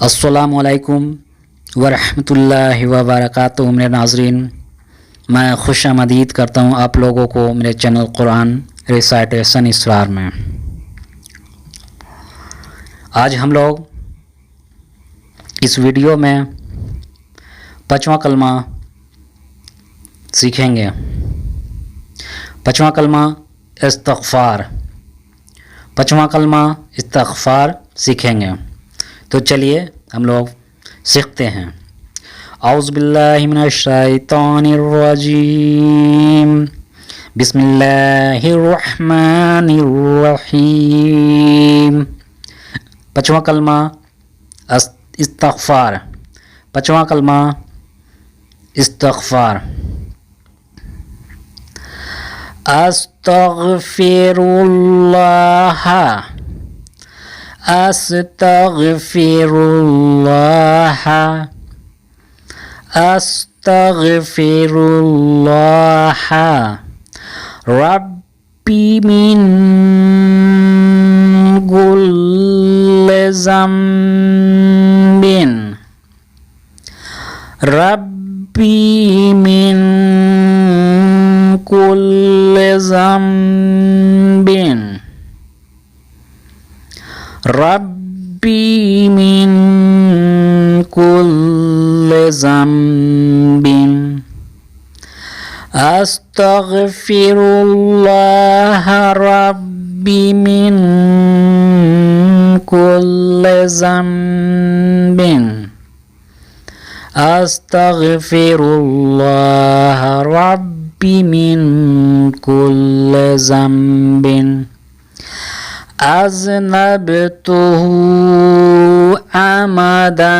السلام علیکم ورحمۃ اللہ وبرکاتہ۔ میرے ناظرین، میں خوش آمدید کرتا ہوں آپ لوگوں کو میرے چینل قرآن ریسائٹیشن اسرار میں۔ آج ہم لوگ اس ویڈیو میں 5واں کلمہ سیکھیں گے۔ 5واں کلمہ استغفار۔ 5واں کلمہ استغفار سیکھیں گے، تو چلیے ہم لوگ سیکھتے ہیں۔ اعوذ باللہ من الشیطان الرجیم، بسم اللہ الرحمن الرحیم۔ 5واں کلمہ استغفار۔ 5واں کلمہ استغفار۔ استغفر اللہ، استغفر اللہ، استغفر اللہ، ربی من کل ذنب، ربی من کل ذنب، ربی من کل ذنب، استغفر اللہ ربی من کل ذنب، استغفر اللہ ربی من کل ذنب، اذنبته عمدا،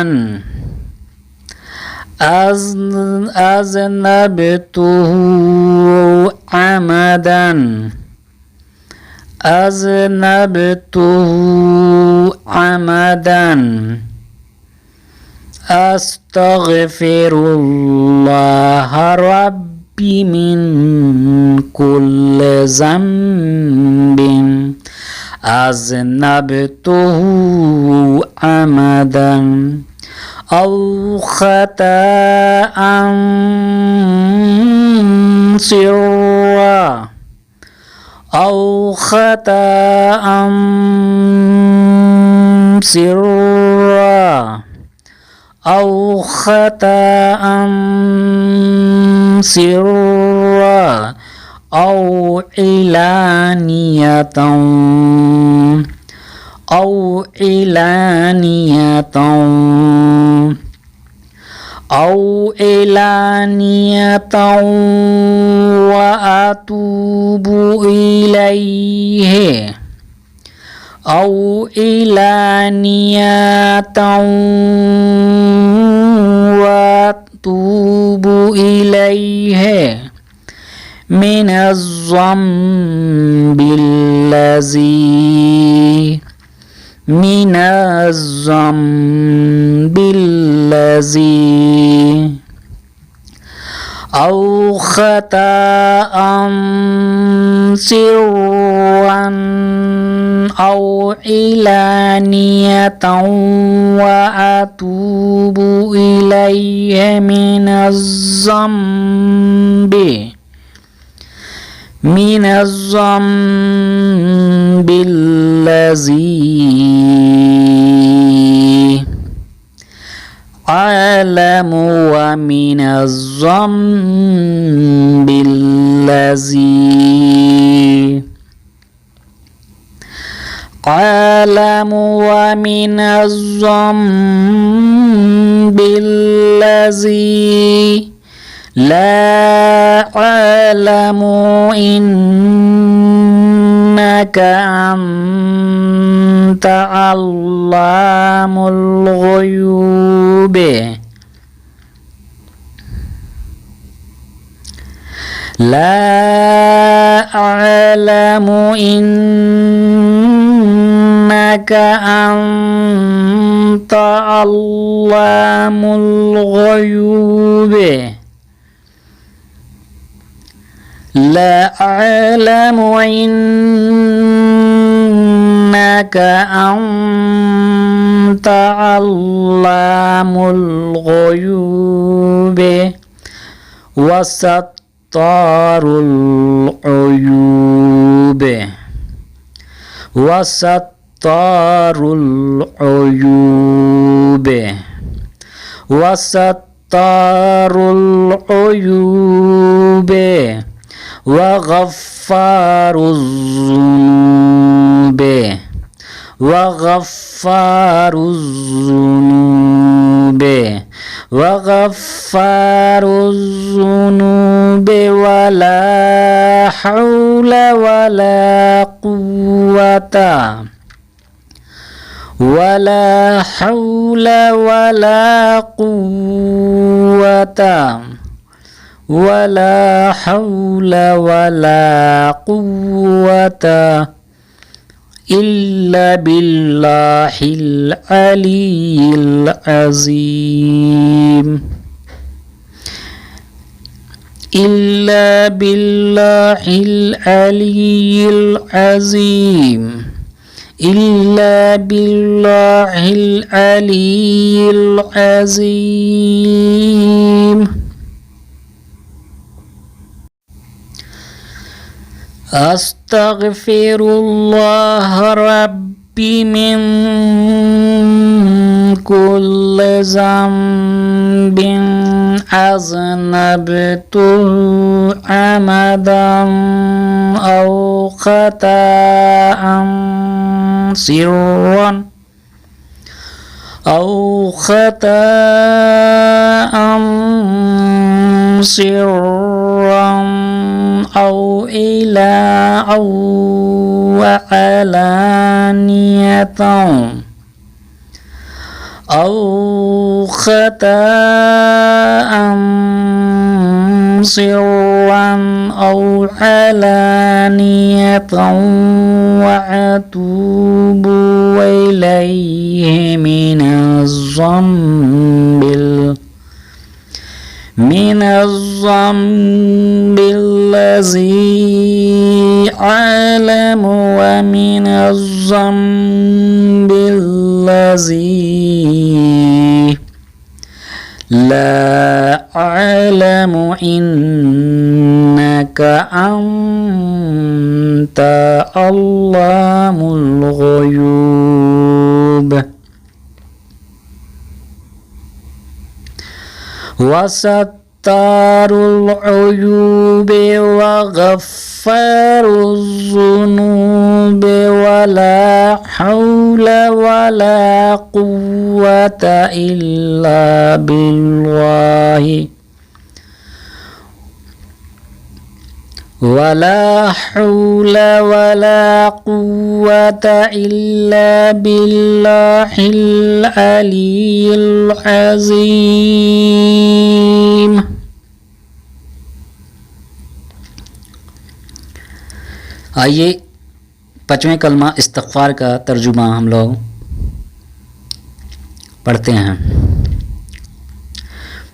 اذنبته عمدا، اذنبته عمدا، استغفر اللہ ربی من کل ذنب، اذنبته عمدا او خطأ سرا، او خطأ سرا، او خطأ سرا، او علانیۃ، او علانیۃ، او علانیۃ واتوب الیہ، او علانیۃ واتوب الیہ، من الذنب الذی، من الذنب الذی، او خطأ سرا، او علانیۃ واتوب الیہ، من الذنب، من الذنب الذی اعلم، ومن الذنب الذی اعلم، ومن الذنب الذی لا أعلم إنك أنت علام الغيوب، لا أعلم إنك أنت علام الغيوب، لا أعلم إنك إنك أنت علام الغيوب وستار العيوب وستار العيوب وستار العيوب وغفار الذنوب وغفار الذنوب وغفار الذنوب ولا حول ولا قوة ولا حول ولا قوة ولا حول ولا قوة إلا بالله العلي العظيم إلا بالله العلي العظيم إلا بالله العلي العظيم أستغفر الله ربي من كل ذنب أذنبته عمدا أو خطأ سرا أو خطأ سرا أو علانية أو خطأ سرا أو علانية وأتوب إليه من الذنب الذي أعلم ومن الذنب الذي لا أعلم إنك أنت علام الغيوب وستار العيوب وغفار الذنوب ولا حول ولا قوة إلا بالله ولا حول ولا قوة إلا بالله العلي العظيم. آئیے پانچویں کلمہ استغفار کا ترجمہ ہم لوگ پڑھتے ہیں.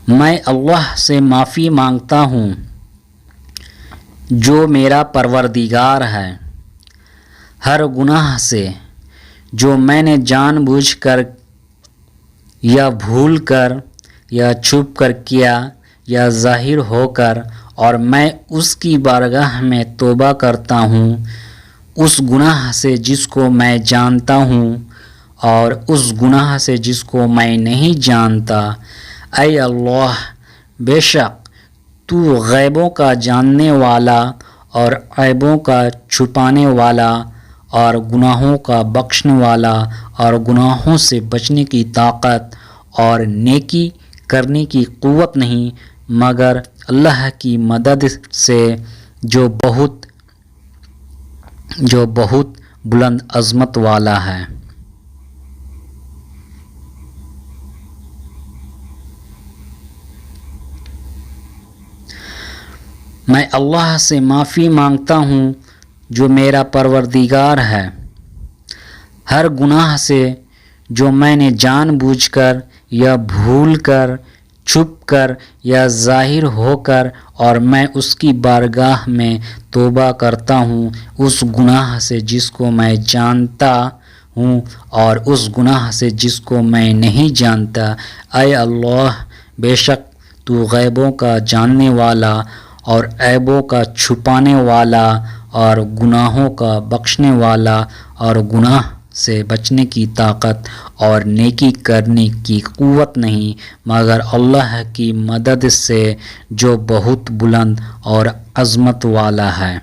میں اللہ سے معافی مانگتا ہوں جو میرا پروردگار ہے ہر گناہ سے جو میں نے جان بوجھ کر یا بھول کر یا چھپ کر کیا یا ظاہر ہو کر، اور میں اس کی بارگاہ میں توبہ کرتا ہوں اس گناہ سے جس کو میں جانتا ہوں اور اس گناہ سے جس کو میں نہیں جانتا. اے اللہ، بے شک تو غیبوں کا جاننے والا اور عیبوں کا چھپانے والا اور گناہوں کا بخشنے والا اور گناہوں سے بچنے کی طاقت اور نیکی کرنے کی قوت نہیں مگر اللہ کی مدد سے جو بہت بلند عظمت والا ہے. میں اللہ سے معافی مانگتا ہوں جو میرا پروردگار ہے ہر گناہ سے جو میں نے جان بوجھ کر یا بھول کر چھپ کر یا ظاہر ہو کر، اور میں اس کی بارگاہ میں توبہ کرتا ہوں اس گناہ سے جس کو میں جانتا ہوں اور اس گناہ سے جس کو میں نہیں جانتا۔ اے اللہ، بے شک تو غیبوں کا جاننے والا اور عیبوں کا چھپانے والا اور گناہوں کا بخشنے والا، اور گناہ سے بچنے کی طاقت اور نیکی کرنے کی قوت نہیں مگر اللہ کی مدد سے جو بہت بلند اور عظمت والا ہے۔